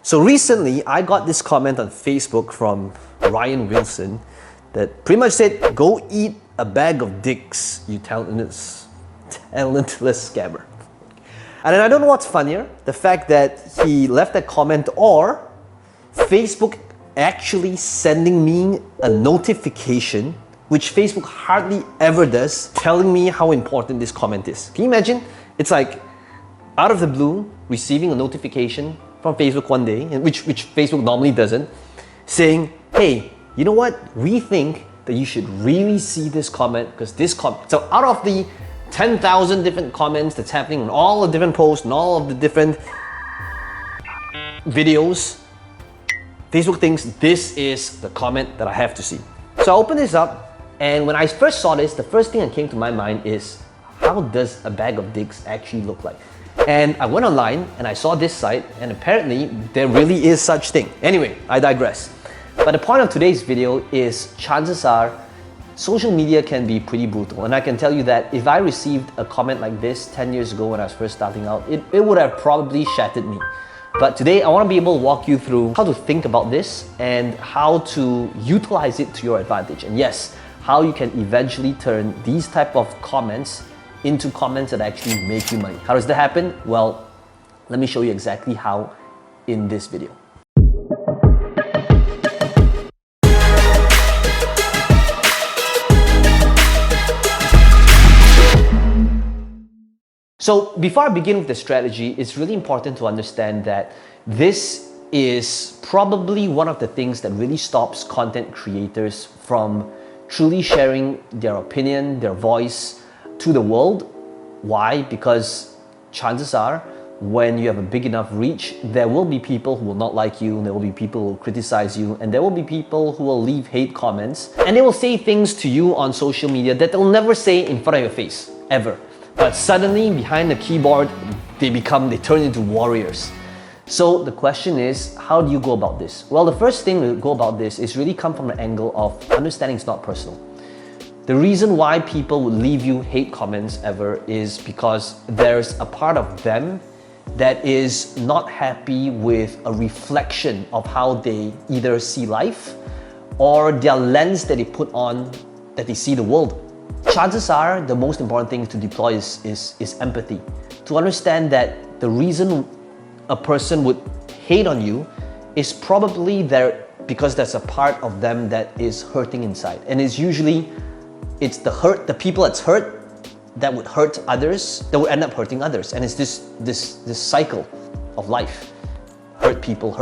So recently, I got this comment on Facebook from Ryan Wilson that pretty much said, "Go eat a bag of dicks, you talentless scammer." And then I don't know what's funnier, the fact that he left that comment or Facebook actually sending me a notification, which Facebook hardly ever does, telling me how important this comment is. Can you imagine? It's like out of the blue, receiving a notification from Facebook one day, which Facebook normally doesn't, saying, "Hey, you know what? We think that you should really see this comment because this comment." So out of the 10,000 different comments that's happening on all the different posts and all of the different videos, Facebook thinks this is the comment that I have to see. So I opened this up, and when I first saw this, the first thing that came to my mind is, how does a bag of dicks actually look like? And I went online and I saw this site, and apparently there really is such thing. Anyway, I digress. But the point of today's video is, chances are social media can be pretty brutal, and I can tell you that if I received a comment like this 10 years ago when I was first starting out, it would have probably shattered me. But today I want to be able to walk you through how to think about this and how to utilize it to your advantage. And yes, how you can eventually turn these type of comments into comments that actually make you money. How does that happen? Well, let me show you exactly how in this video. So before I begin with the strategy, it's really important to understand that this is probably one of the things that really stops content creators from truly sharing their opinion, their voice to the world. Why? Because chances are, when you have a big enough reach, there will be people who will not like you, and there will be people who will criticize you, and there will be people who will leave hate comments, and they will say things to you on social media that they'll never say in front of your face, ever. But suddenly, behind the keyboard, they turn into warriors. So the question is, how do you go about this? Well, the first thing to go about this is really come from the angle of understanding it's not personal. The reason why people would leave you hate comments ever is because there's a part of them that is not happy with a reflection of how they either see life or their lens that they put on, that they see the world. Chances are the most important thing to deploy is empathy. To understand that the reason a person would hate on you is probably there because there's a part of them that is hurting inside. And it's the people that's hurt that would hurt others, that would end up hurting others. And it's this cycle of life. Hurt people.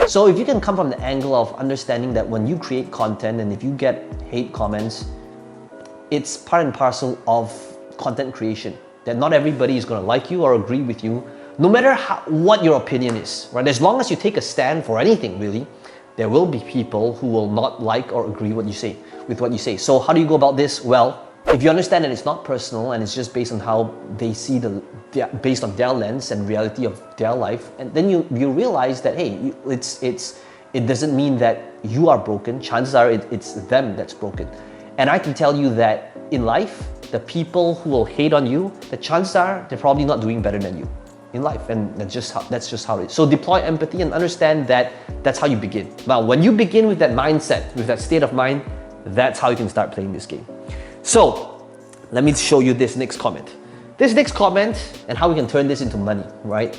So if you can come from the angle of understanding that when you create content and if you get hate comments, it's part and parcel of content creation. That not everybody is going to like you or agree with you, no matter what your opinion is, right? As long as you take a stand for anything, really, there will be people who will not like or agree with what you say. So how do you go about this? Well, if you understand that it's not personal and it's just based on how they see based on their lens and reality of their life, and then you realize that, hey, it doesn't mean that you are broken. Chances are it's them that's broken. And I can tell you that in life, the people who will hate on you, the chances are they're probably not doing better than you in life, and that's just how it is. So deploy empathy and understand that that's how you begin. Now, when you begin with that mindset, with that state of mind, that's how you can start playing this game. So let me show you this next comment. This next comment and how we can turn this into money, right?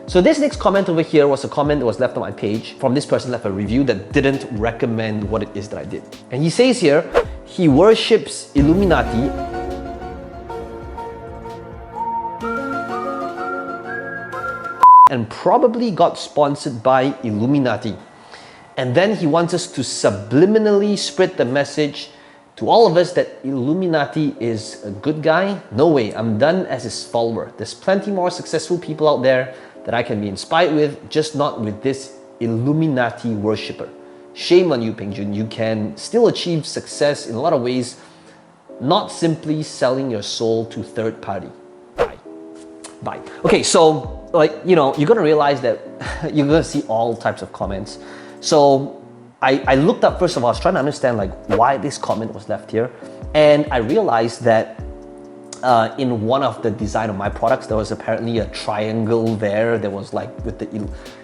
So this next comment over here was a comment that was left on my page from this person left a review that didn't recommend what it is that I did. And he says here, he worships Illuminati and probably got sponsored by Illuminati. And then he wants us to subliminally spread the message to all of us that Illuminati is a good guy. No way, I'm done as his follower. There's plenty more successful people out there that I can be inspired with, just not with this Illuminati worshipper. Shame on you, Peng Joon. You can still achieve success in a lot of ways, not simply selling your soul to third party. Bye. Okay, so you're gonna realize that you're gonna see all types of comments. So I looked up, first of all, I was trying to understand why this comment was left here. And I realized that in one of the design of my products, there was apparently a triangle there that was with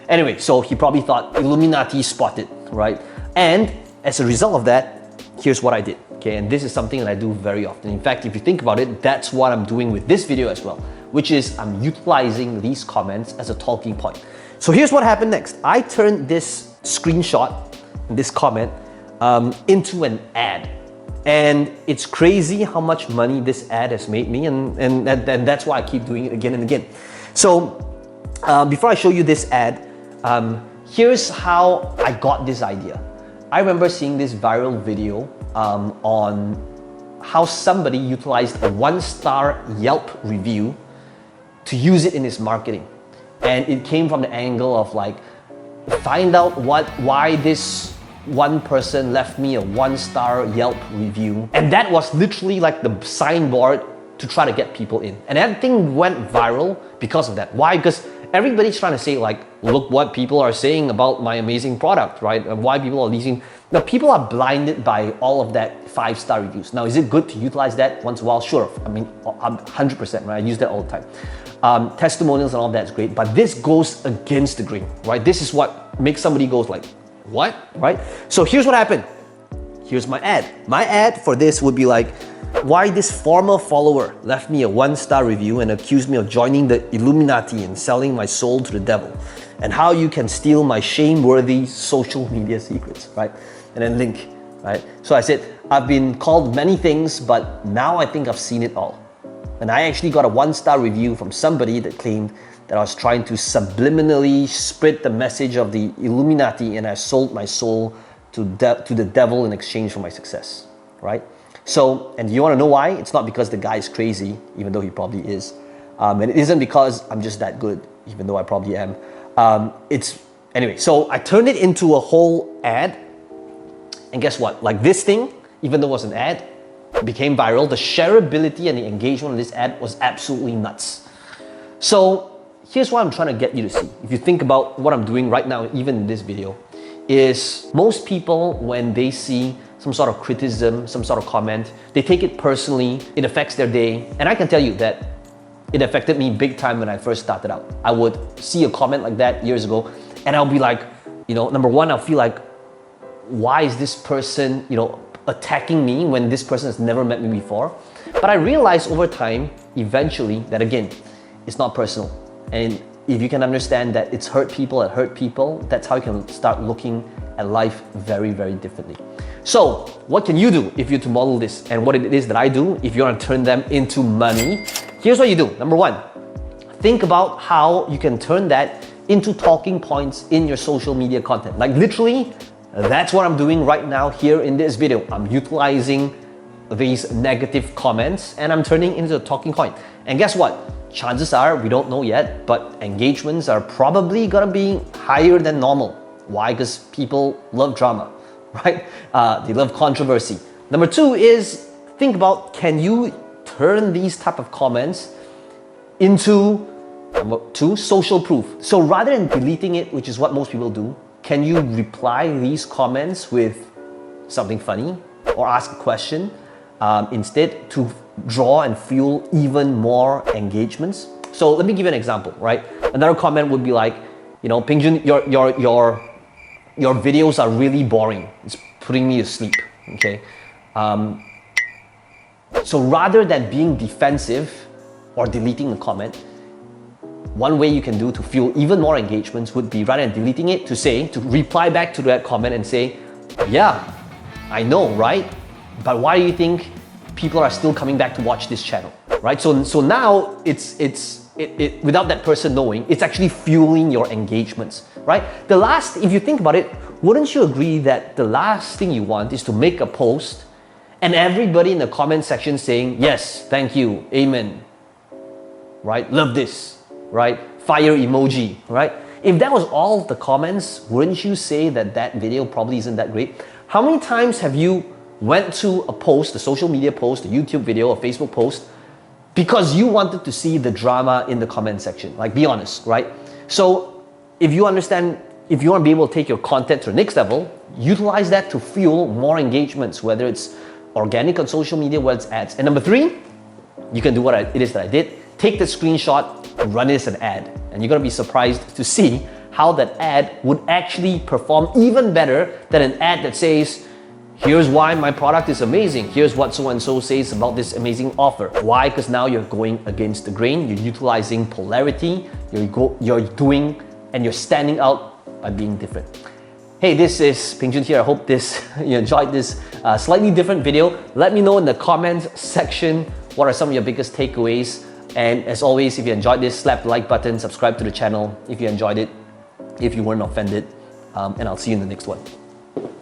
Anyway, so he probably thought Illuminati spotted, right? And as a result of that, here's what I did, okay? And this is something that I do very often. In fact, if you think about it, that's what I'm doing with this video as well, which is I'm utilizing these comments as a talking point. So here's what happened next. I turned this screenshot, this comment, into an ad. And it's crazy how much money this ad has made me, and that's why I keep doing it again and again. So before I show you this ad, here's how I got this idea. I remember seeing this viral video on how somebody utilized a 1-star Yelp review to use it in his marketing. And it came from the angle of like, find out why this one person left me a 1-star Yelp review. And that was literally like the signboard to try to get people in. And that thing went viral because of that. Why? Because everybody's trying to say like, look what people are saying about my amazing product, right? And why people are leasing. Now, people are blinded by all of that 5-star reviews. Now, is it good to utilize that once in a while? Sure. I mean, 100%, right? I use that all the time. Testimonials and all that's great, but this goes against the grain, right? This is what makes somebody go like, what, right? So here's what happened. Here's my ad. My ad for this would be like, why this former follower left me a 1-star review and accused me of joining the Illuminati and selling my soul to the devil, and how you can steal my shame-worthy social media secrets, right? And then link, right? So I said, I've been called many things, but now I think I've seen it all. And I actually got a 1-star review from somebody that claimed that I was trying to subliminally spread the message of the Illuminati, and I sold my soul to the devil in exchange for my success, right? So, and you want to know why? It's not because the guy is crazy, even though he probably is. And it isn't because I'm just that good, even though I probably am. Anyway, so I turned it into a whole ad. And guess what? Like this thing, even though it was an ad, became viral. The shareability and the engagement of this ad was absolutely nuts. So here's what I'm trying to get you to see. If you think about what I'm doing right now, even in this video, is most people, when they see some sort of criticism, some sort of comment, they take it personally, it affects their day. And I can tell you that it affected me big time when I first started out. I would see a comment like that years ago, and I'll be like, number one, I'll feel like, why is this person, attacking me when this person has never met me before? But I realized over time, eventually, that again, it's not personal. And if you can understand that it's hurt people that hurt people, that's how you can start looking at life very, very differently. So what can you do if you're to model this, and what it is that I do if you want to turn them into money? Here's what you do. Number one, think about how you can turn that into talking points in your social media content. Like literally, that's what I'm doing right now here in this video. I'm utilizing these negative comments and I'm turning into a talking point. And guess what? Chances are, we don't know yet, but engagements are probably gonna be higher than normal. Why? Because people love drama, right? They love controversy. Number two is, think about, can you turn these type of comments into, number two, social proof? So rather than deleting it, which is what most people do, can you reply these comments with something funny or ask a question instead to draw and fuel even more engagements? So let me give you an example, right? Another comment would be like, Peng Joon, your videos are really boring. It's putting me to sleep, okay? So rather than being defensive or deleting the comment, one way you can do to fuel even more engagements would be, rather than deleting it, to reply back to that comment and say, yeah, I know, right? But why do you think people are still coming back to watch this channel, right? So now it's without that person knowing, it's actually fueling your engagements, right? If you think about it, wouldn't you agree that the last thing you want is to make a post and everybody in the comment section saying, yes, thank you, amen, right? Love this, right? Fire emoji, right? If that was all the comments, wouldn't you say that that video probably isn't that great? How many times have you went to a post, a social media post, a YouTube video, a Facebook post, because you wanted to see the drama in the comment section? Like, be honest, right? So if you understand, if you want to be able to take your content to the next level, utilize that to fuel more engagements, whether it's organic on social media, whether it's ads. And number three, you can do what it is that I did. Take the screenshot and run it as an ad. And you're gonna be surprised to see how that ad would actually perform even better than an ad that says, here's why my product is amazing. Here's what so-and-so says about this amazing offer. Why? Because now you're going against the grain. You're utilizing polarity. You're doing and you're standing out by being different. Hey, this is Peng Joon here. I hope you enjoyed this slightly different video. Let me know in the comments section what are some of your biggest takeaways. And as always, if you enjoyed this, slap the like button, subscribe to the channel if you enjoyed it, if you weren't offended. And I'll see you in the next one.